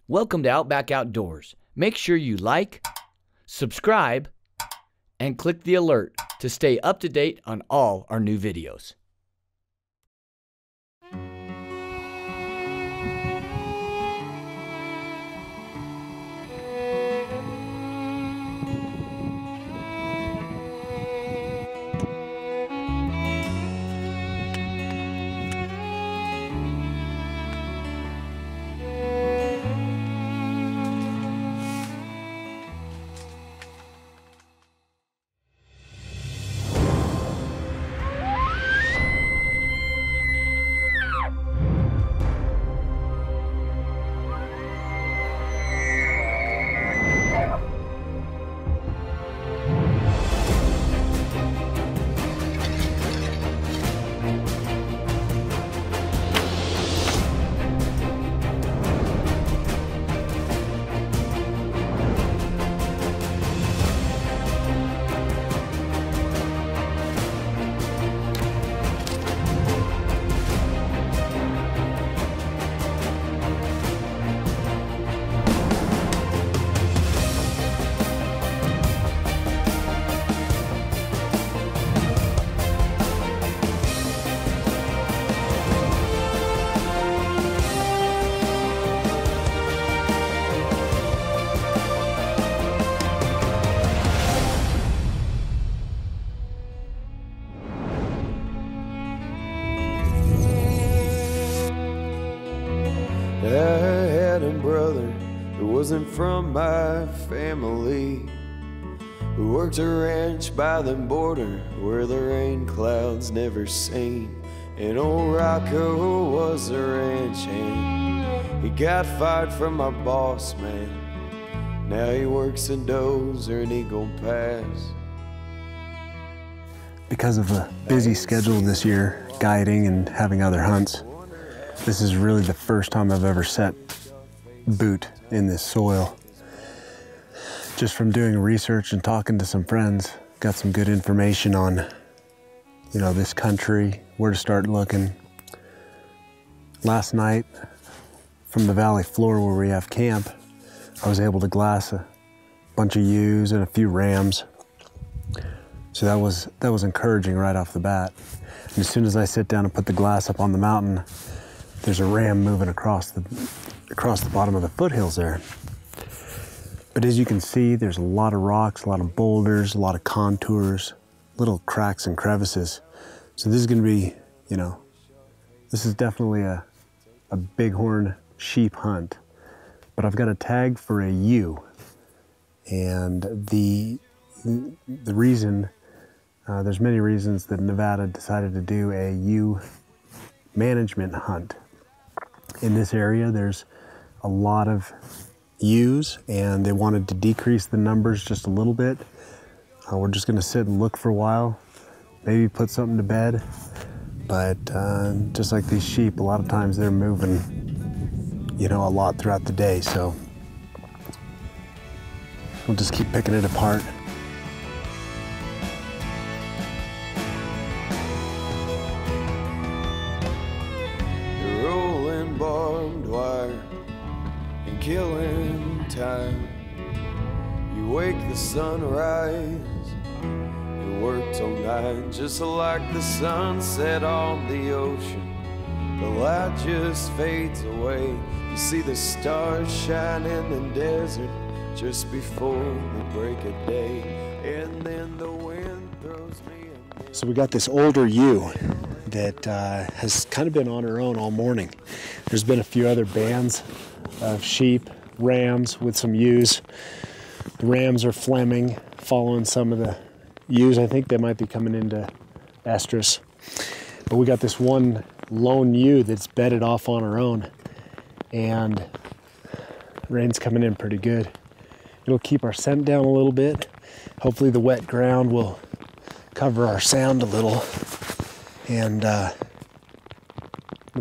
Welcome to Outback Outdoors. Make sure you like, subscribe, and click the alert to stay up to date on all our new videos. I had a brother who wasn't from my family, who worked a ranch by the border where the rain clouds never seen. And old Rocco was a ranch hand. He got fired from my boss, man. Now he works in Dozer and Eagle Pass. Because of a busy schedule this year, guiding and having other hunts, this is really the first time I've ever set boot in this soil. Just from doing research and talking to some friends, got some good information on, this country, where to start looking. Last night, from the valley floor where we have camp, I was able to glass a bunch of ewes and a few rams. So that was encouraging right off the bat. And as soon as I sit down and put the glass up on the mountain, there's a ram moving across the bottom of the foothills there. But as you can see, there's a lot of rocks, a lot of boulders, a lot of contours, little cracks and crevices. So this is gonna be, this is definitely a bighorn sheep hunt. But I've got a tag for a ewe. And the reason, there's many reasons that Nevada decided to do a ewe management hunt. In this area, there's a lot of ewes, and they wanted to decrease the numbers just a little bit. We're just gonna sit and look for a while, maybe put something to bed. But just like these sheep, a lot of times they're moving, a lot throughout the day. So we'll just keep picking it apart. Barbed wire and killing time. You wake the sunrise, you work till night, just like the sunset on the ocean. The light just fades away. You see the stars shine in the desert just before the break of day, and then the wind throws me in. So we got this older ewe that has kind of been on her own all morning. There's been a few other bands of sheep, rams with some ewes. The rams are Fleming, following some of the ewes. I think they might be coming into estrus. But we got this one lone ewe that's bedded off on her own, and rain's coming in pretty good. It'll keep our scent down a little bit. Hopefully the wet ground will cover our sound a little, and the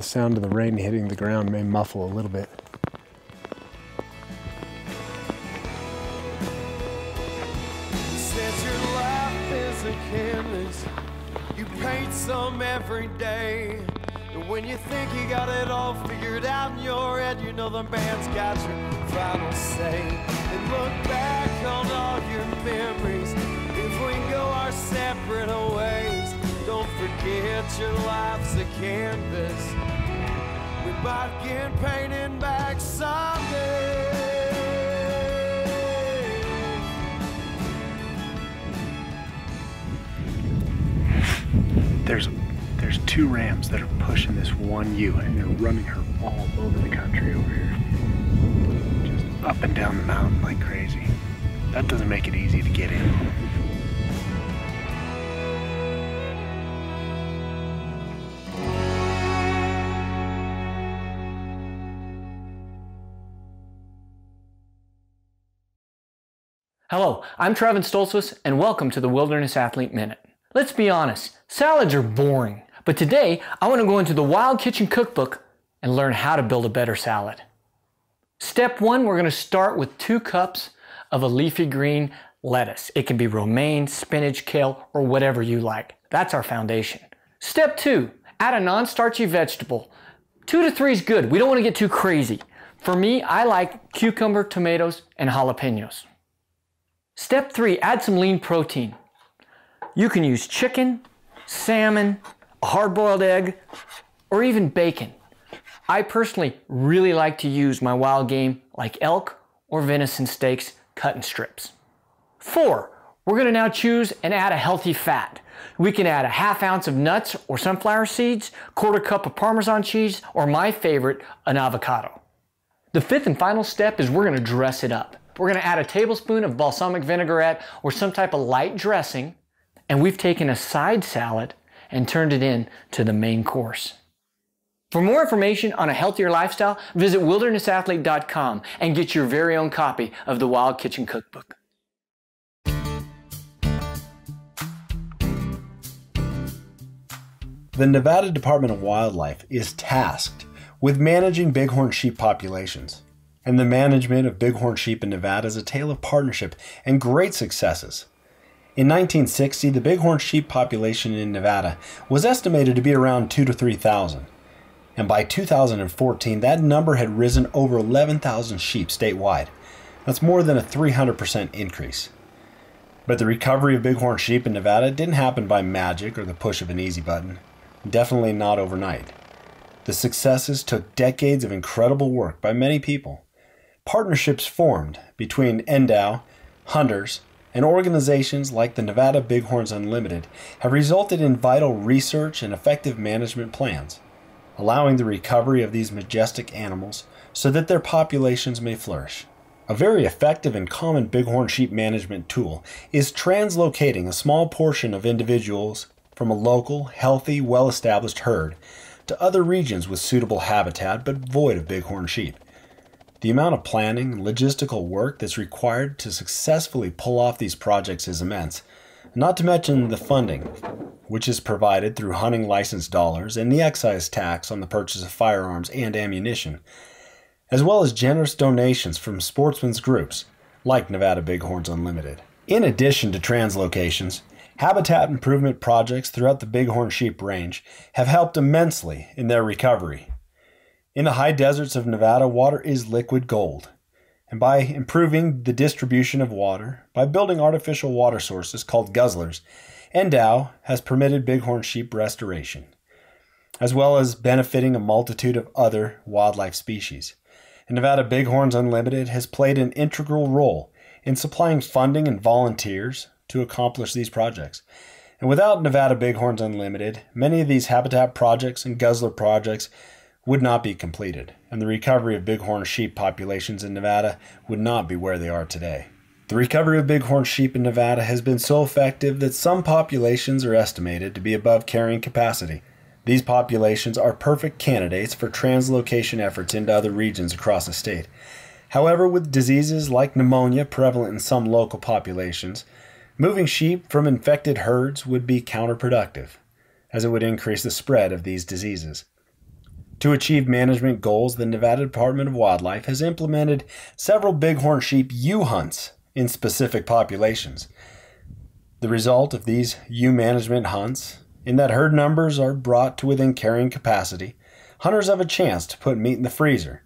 sound of the rain hitting the ground may muffle a little bit. Says your life is a canvas, you paint some every day. And when you think you got it all figured out in your head, head, you know the band's got your final say. And look back on all your memories. If we go our separate ways, don't forget your life's a canvas. We might get painted back someday. There's two rams that are pushing this one ewe, and they're running her all over the country over here. Just up and down the mountain like crazy. That doesn't make it easy to get in. Hello, I'm Travis Stoltzfus, and welcome to the Wilderness Athlete Minute. Let's be honest, salads are boring, but today I want to go into the Wild Kitchen Cookbook and learn how to build a better salad. Step 1, we're going to start with 2 cups of a leafy green lettuce. It can be romaine, spinach, kale, or whatever you like. That's our foundation. Step 2, add a non-starchy vegetable. 2 to 3 is good. We don't want to get too crazy. For me, I like cucumber, tomatoes, and jalapenos. Step 3, add some lean protein. You can use chicken, salmon, a hard-boiled egg, or even bacon. I personally really like to use my wild game like elk or venison steaks cut in strips. 4, we're going to now choose and add a healthy fat. We can add a ½ ounce of nuts or sunflower seeds, 1/4 cup of Parmesan cheese, or my favorite, an avocado. The 5th and final step is we're going to dress it up. We're going to add a tablespoon of balsamic vinaigrette or some type of light dressing, and we've taken a side salad and turned it into the main course. For more information on a healthier lifestyle, visit wildernessathlete.com and get your very own copy of the Wild Kitchen Cookbook. The Nevada Department of Wildlife is tasked with managing bighorn sheep populations. And the management of bighorn sheep in Nevada is a tale of partnership and great successes. In 1960, the bighorn sheep population in Nevada was estimated to be around 2,000 to 3,000. And by 2014, that number had risen over 11,000 sheep statewide. That's more than a 300% increase. But the recovery of bighorn sheep in Nevada didn't happen by magic or the push of an easy button. Definitely not overnight. The successes took decades of incredible work by many people. Partnerships formed between NDOW, hunters, and organizations like the Nevada Bighorns Unlimited have resulted in vital research and effective management plans, allowing the recovery of these majestic animals so that their populations may flourish. A very effective and common bighorn sheep management tool is translocating a small portion of individuals from a local, healthy, well-established herd to other regions with suitable habitat but void of bighorn sheep. The amount of planning and logistical work that's required to successfully pull off these projects is immense, not to mention the funding, which is provided through hunting license dollars and the excise tax on the purchase of firearms and ammunition, as well as generous donations from sportsmen's groups like Nevada Bighorns Unlimited. In addition to translocations, habitat improvement projects throughout the bighorn sheep range have helped immensely in their recovery. In the high deserts of Nevada, water is liquid gold. And by improving the distribution of water, by building artificial water sources called guzzlers, NDOW has permitted bighorn sheep restoration, as well as benefiting a multitude of other wildlife species. And Nevada Bighorns Unlimited has played an integral role in supplying funding and volunteers to accomplish these projects. And without Nevada Bighorns Unlimited, many of these habitat projects and guzzler projects would not be completed, and the recovery of bighorn sheep populations in Nevada would not be where they are today. The recovery of bighorn sheep in Nevada has been so effective that some populations are estimated to be above carrying capacity. These populations are perfect candidates for translocation efforts into other regions across the state. However, with diseases like pneumonia prevalent in some local populations, moving sheep from infected herds would be counterproductive, as it would increase the spread of these diseases. To achieve management goals, the Nevada Department of Wildlife has implemented several bighorn sheep ewe hunts in specific populations. The result of these ewe management hunts, in that herd numbers are brought to within carrying capacity, hunters have a chance to put meat in the freezer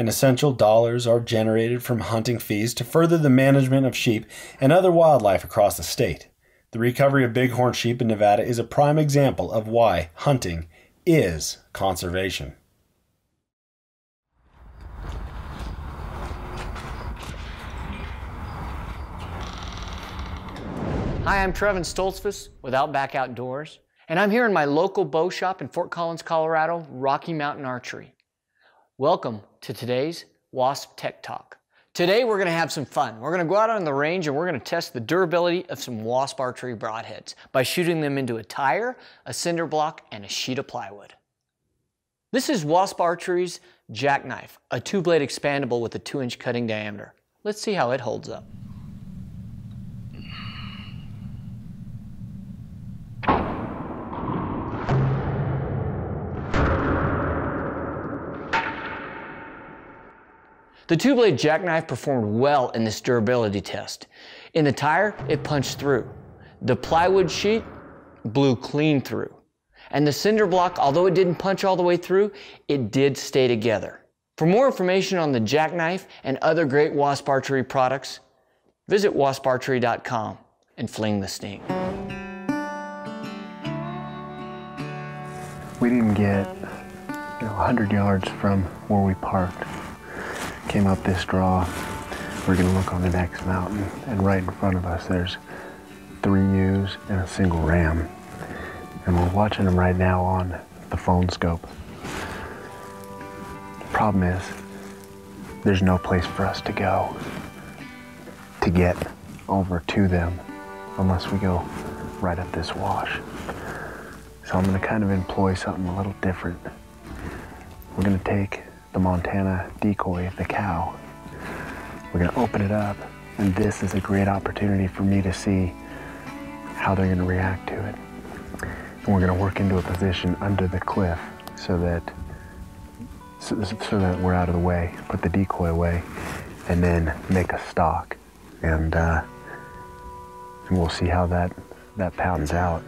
and essential dollars are generated from hunting fees to further the management of sheep and other wildlife across the state. The recovery of bighorn sheep in Nevada is a prime example of why hunting is conservation. Hi, I'm Trevin Stoltzfus with Outback Outdoors, and I'm here in my local bow shop in Fort Collins, Colorado, Rocky Mountain Archery. Welcome to today's Wasp Tech Talk. Today we're going to have some fun. We're going to go out on the range and we're going to test the durability of some wasp archery broadheads by shooting them into a tire, a cinder block, and a sheet of plywood. This is Wasp Archery's jackknife, a 2-blade expandable with a 2-inch cutting diameter. Let's see how it holds up. The 2-blade jackknife performed well in this durability test. In the tire, it punched through. The plywood sheet blew clean through. And the cinder block, although it didn't punch all the way through, it did stay together. For more information on the jackknife and other great wasp archery products, visit wasparchery.com and fling the sting. We didn't get 100 yards from where we parked. Came up this draw. We're gonna look on the next mountain, and right in front of us there's 3 ewes and a single ram. And we're watching them right now on the phone scope. Problem is, there's no place for us to go to get over to them unless we go right up this wash. So I'm gonna kind of employ something a little different. We're gonna take the Montana decoy of the cow. We're gonna open it up, and this is a great opportunity for me to see how they're gonna react to it. And we're gonna work into a position under the cliff so that we're out of the way, put the decoy away, and then make a stalk. And we'll see how that pounds out.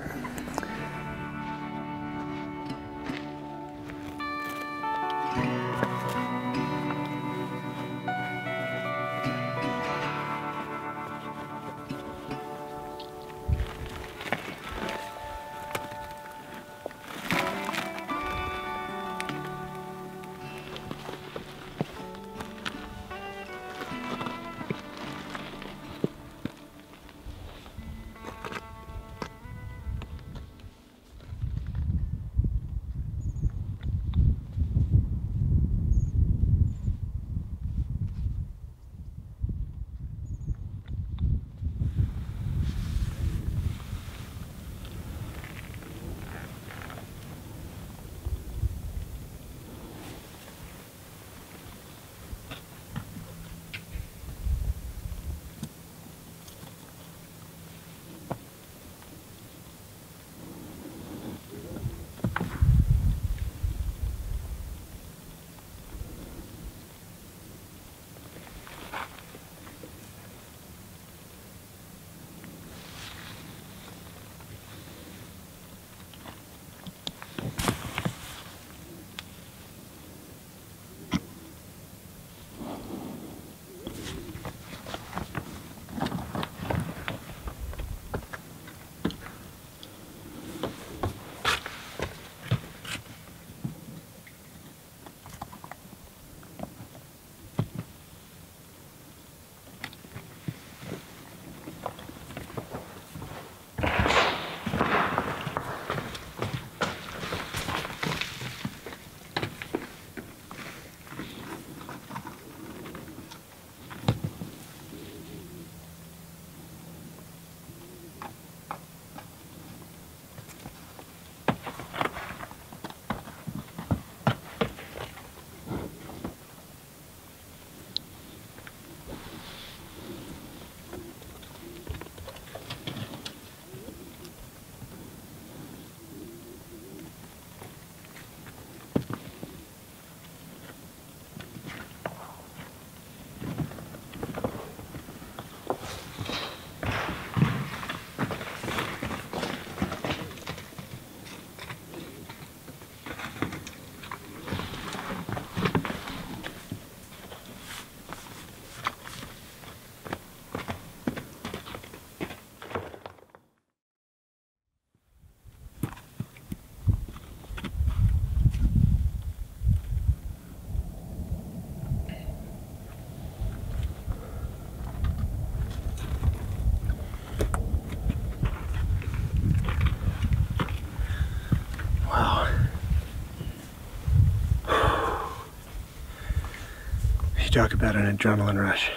talk about an adrenaline rush.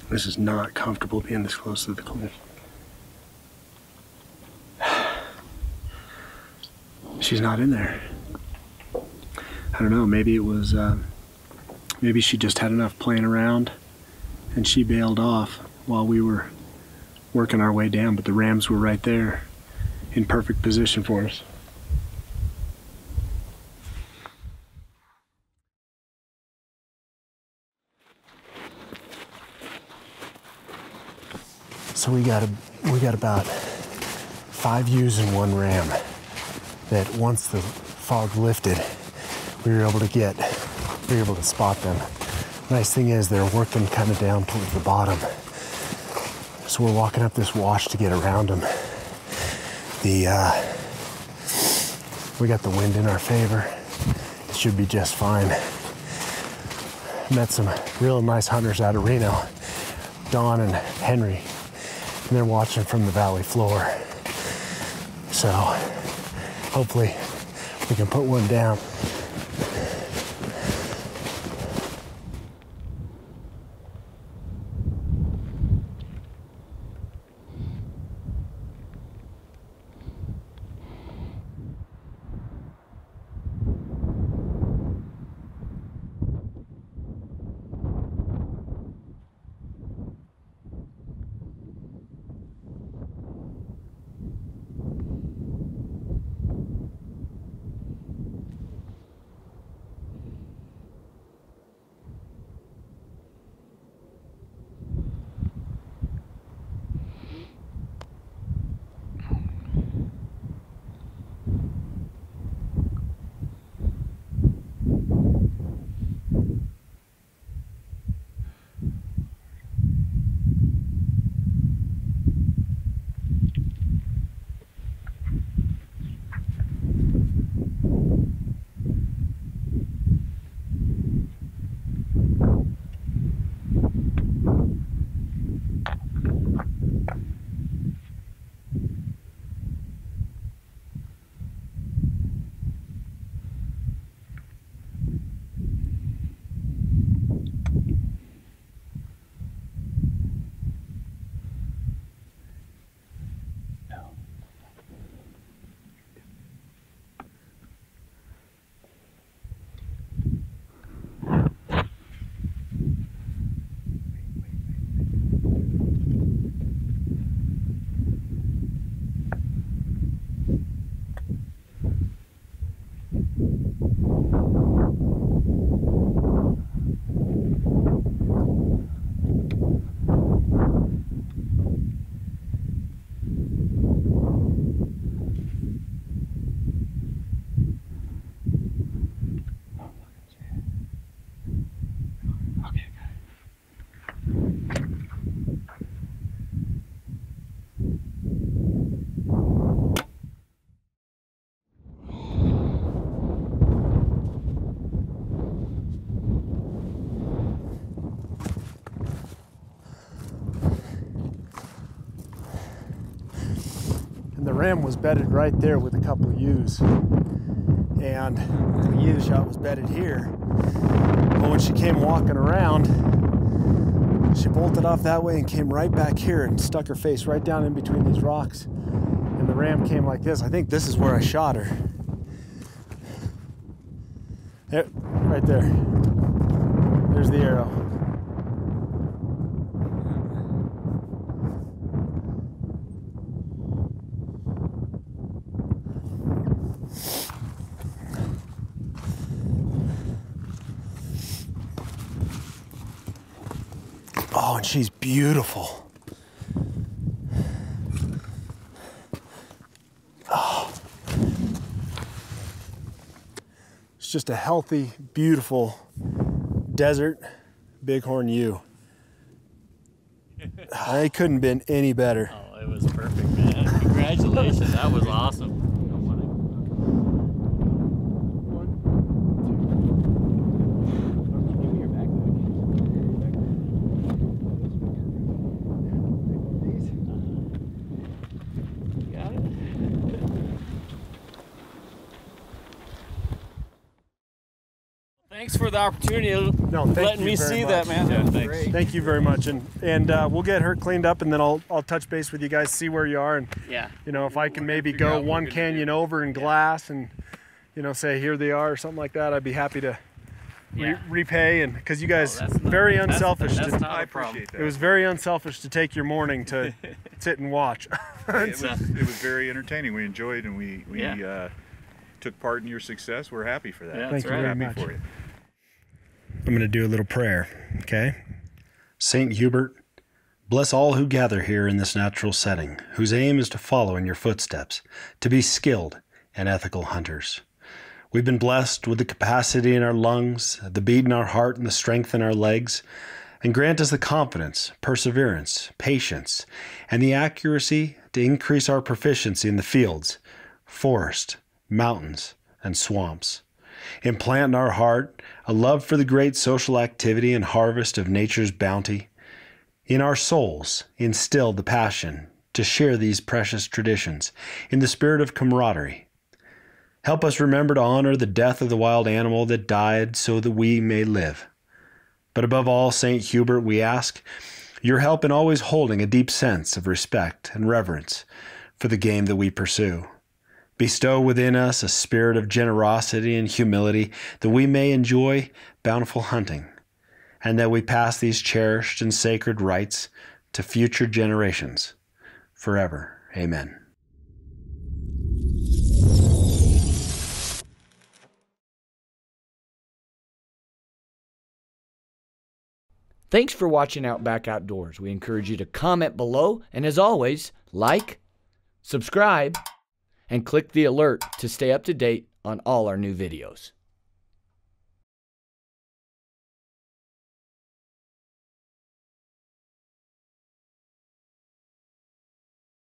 This is not comfortable being this close to the cliff. She's not in there. I don't know, maybe it was, maybe she just had enough playing around and she bailed off while we were working our way down, but the rams were right there in perfect position for us. So we got about 5 ewes and 1 ram that once the fog lifted, we were able to spot them. Nice thing is they're working kind of down towards the bottom. So we're walking up this wash to get around them. We got the wind in our favor. It should be just fine. Met some real nice hunters out of Reno, Don and Henry. And they're watching from the valley floor. So hopefully we can put one down. The ram was bedded right there with a couple of ewes, and the ewe shot was bedded here. But when she came walking around, she bolted off that way and came right back here and stuck her face right down in between these rocks, and the ram came like this. I think this is where I shot her. There, right there. There's the arrow. Oh, and she's beautiful. Oh. It's just a healthy, beautiful desert bighorn ewe. I couldn't have been any better. Oh, it was perfect, man. Congratulations, that was awesome. thanks for the opportunity of letting me see that, man. Yeah, thanks. Thank you very much, and we'll get her cleaned up, and then I'll touch base with you guys, see where you are, and you know, if I can maybe go one canyon over in glass, and you know, say here they are or something like that, I'd be happy to repay, and because you guys very unselfish. That's not a problem. It was very unselfish to take your morning to sit and watch. It was very entertaining. We enjoyed, and we took part in your success. We're happy for that. Yeah, Thank you very happy much. for you. I'm going to do a little prayer, okay? Saint Hubert, bless all who gather here in this natural setting, whose aim is to follow in your footsteps, to be skilled and ethical hunters. We've been blessed with the capacity in our lungs, the beat in our heart, and the strength in our legs, and grant us the confidence, perseverance, patience, and the accuracy to increase our proficiency in the fields, forest, mountains, and swamps. Implant in our heart a love for the great social activity and harvest of nature's bounty. In our souls, instill the passion to share these precious traditions in the spirit of camaraderie. Help us remember to honor the death of the wild animal that died so that we may live. But above all, Saint Hubert, we ask your help in always holding a deep sense of respect and reverence for the game that we pursue. Bestow within us a spirit of generosity and humility that we may enjoy bountiful hunting, and that we pass these cherished and sacred rights to future generations. Forever. Amen. Thanks for watching Outback Outdoors. We encourage you to comment below, and as always, like, subscribe, and click the alert to stay up to date on all our new videos.